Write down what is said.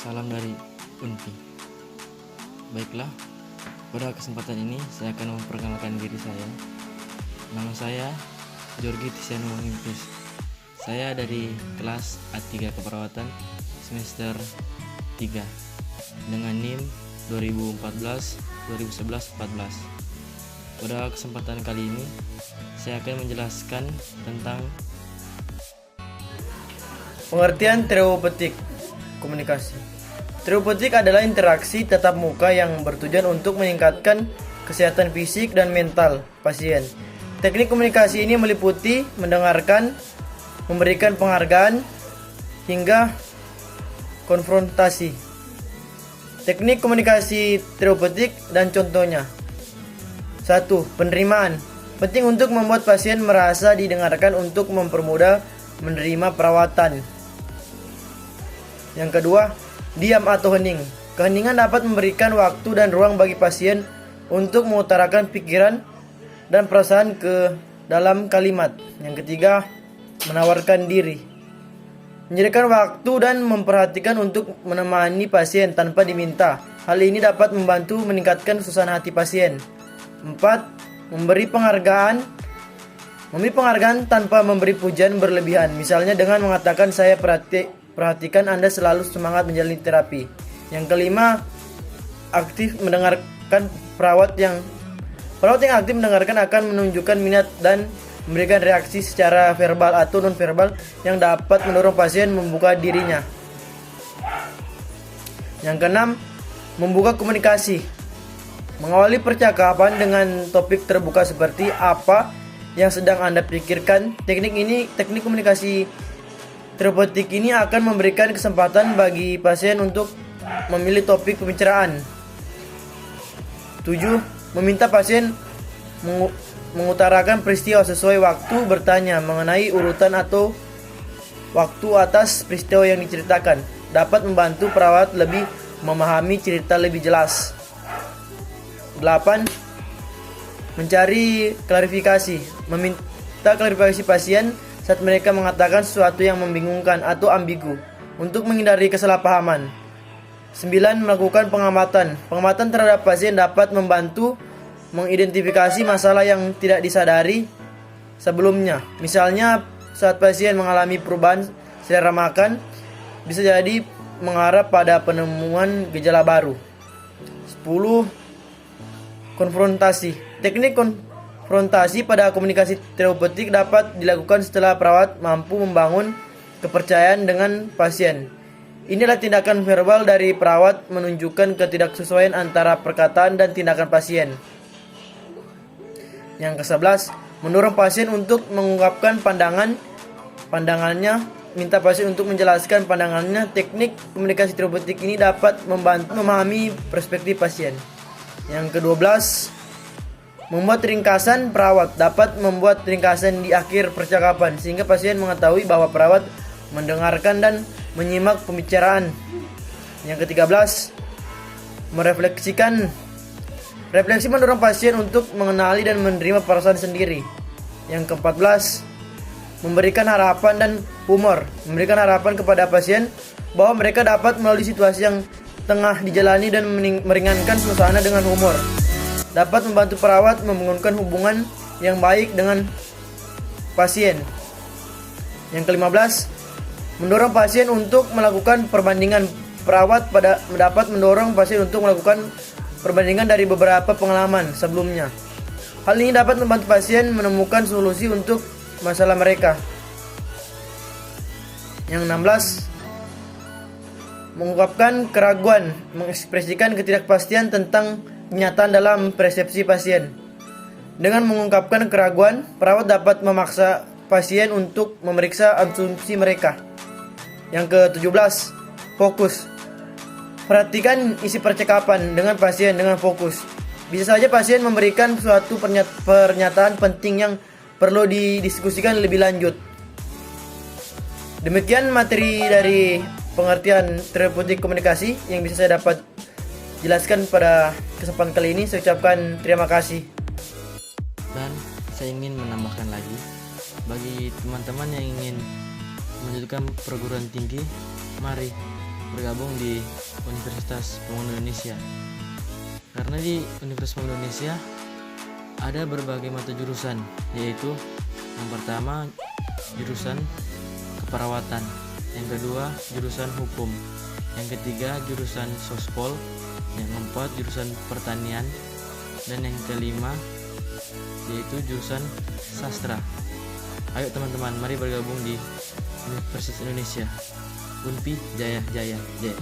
Salam dari Unpi. Baiklah, pada kesempatan ini saya akan memperkenalkan diri saya. Nama saya Jorgi Tiziano Mangimpis. Saya dari kelas A3 Keperawatan semester 3 dengan NIM 2014-2011-14. Pada kesempatan kali ini saya akan menjelaskan tentang pengertian terapeutik komunikasi. Terapeutik adalah interaksi tatap muka yang bertujuan untuk meningkatkan kesehatan fisik dan mental pasien. Teknik komunikasi ini meliputi mendengarkan, memberikan penghargaan, hingga konfrontasi. Teknik komunikasi terapeutik dan contohnya. 1. Penerimaan. Penting untuk membuat pasien merasa didengarkan untuk mempermudah menerima perawatan. Yang kedua, diam atau hening. Keheningan dapat memberikan waktu dan ruang bagi pasien untuk mengutarakan pikiran dan perasaan ke dalam kalimat. Yang ketiga, menawarkan diri. Menyediakan waktu dan memperhatikan untuk menemani pasien tanpa diminta. Hal ini dapat membantu meningkatkan suasana hati pasien. 4. Memberi penghargaan. Memberi penghargaan tanpa memberi pujian berlebihan. Misalnya dengan mengatakan saya perhatikan Anda selalu semangat menjalani terapi. Yang kelima, aktif mendengarkan. Perawat yang aktif mendengarkan akan menunjukkan minat dan memberikan reaksi secara verbal atau non verbal yang dapat mendorong pasien membuka dirinya. Yang keenam, membuka komunikasi. Mengawali percakapan dengan topik terbuka seperti apa yang sedang Anda pikirkan. Teknik komunikasi terapeutik ini akan memberikan kesempatan bagi pasien untuk memilih topik pembicaraan. 7. Meminta pasien mengutarakan peristiwa sesuai waktu, bertanya mengenai urutan atau waktu atas peristiwa yang diceritakan. Dapat membantu perawat lebih memahami cerita lebih jelas. 8. Mencari klarifikasi. Meminta klarifikasi pasien saat mereka mengatakan sesuatu yang membingungkan atau ambigu untuk menghindari kesalahpahaman. 9. Melakukan pengamatan. Pengamatan terhadap pasien dapat membantu mengidentifikasi masalah yang tidak disadari sebelumnya. Misalnya saat pasien mengalami perubahan selera makan, bisa jadi mengarah pada penemuan gejala baru. 10. Konfrontasi. Teknik konfrontasi pada komunikasi terapeutik dapat dilakukan setelah perawat mampu membangun kepercayaan dengan pasien. Inilah tindakan verbal dari perawat menunjukkan ketidaksesuaian antara perkataan dan tindakan pasien. Yang ke-11, mendorong pasien untuk mengungkapkan pandangannya, minta pasien untuk menjelaskan pandangannya. Teknik komunikasi terapeutik ini dapat membantu memahami perspektif pasien. Yang ke-12, membuat ringkasan. Perawat dapat membuat ringkasan di akhir percakapan sehingga pasien mengetahui bahwa perawat mendengarkan dan menyimak pembicaraan. Yang ke-13, merefleksikan. Refleksi mendorong pasien untuk mengenali dan menerima perasaan sendiri. Yang ke-14, memberikan harapan dan humor. Memberikan harapan kepada pasien bahwa mereka dapat melalui situasi yang tengah dijalani dan meringankan suasana dengan humor. Dapat membantu perawat membangunkan hubungan yang baik dengan pasien. Yang ke-15, mendorong pasien untuk melakukan perbandingan. Perawat dapat mendorong pasien untuk melakukan perbandingan dari beberapa pengalaman sebelumnya. Hal ini dapat membantu pasien menemukan solusi untuk masalah mereka. Yang 16, mengungkapkan keraguan, mengekspresikan ketidakpastian tentang kenyataan dalam persepsi pasien. Dengan mengungkapkan keraguan, perawat dapat memaksa pasien untuk memeriksa asumsi mereka. Yang ke-17, fokus. Perhatikan isi percakapan dengan pasien dengan fokus. Bisa saja pasien memberikan suatu pernyataan penting yang perlu didiskusikan lebih lanjut. Demikian materi dari pengertian terapeutik komunikasi yang bisa saya dapat jelaskan pada kesempatan kali ini. Saya ucapkan terima kasih. Dan saya ingin menambahkan lagi, bagi teman-teman yang ingin melanjutkan perguruan tinggi, mari bergabung di Universitas Pembangunan Indonesia. Karena di Universitas Pembangunan Indonesia ada berbagai mata jurusan, yaitu yang pertama jurusan keperawatan, yang kedua jurusan hukum, yang ketiga jurusan sospol, yang keempat jurusan pertanian, dan yang kelima yaitu jurusan sastra. Ayo teman-teman, mari bergabung di Universitas Indonesia. Unpi Jaya Jaya Jaya.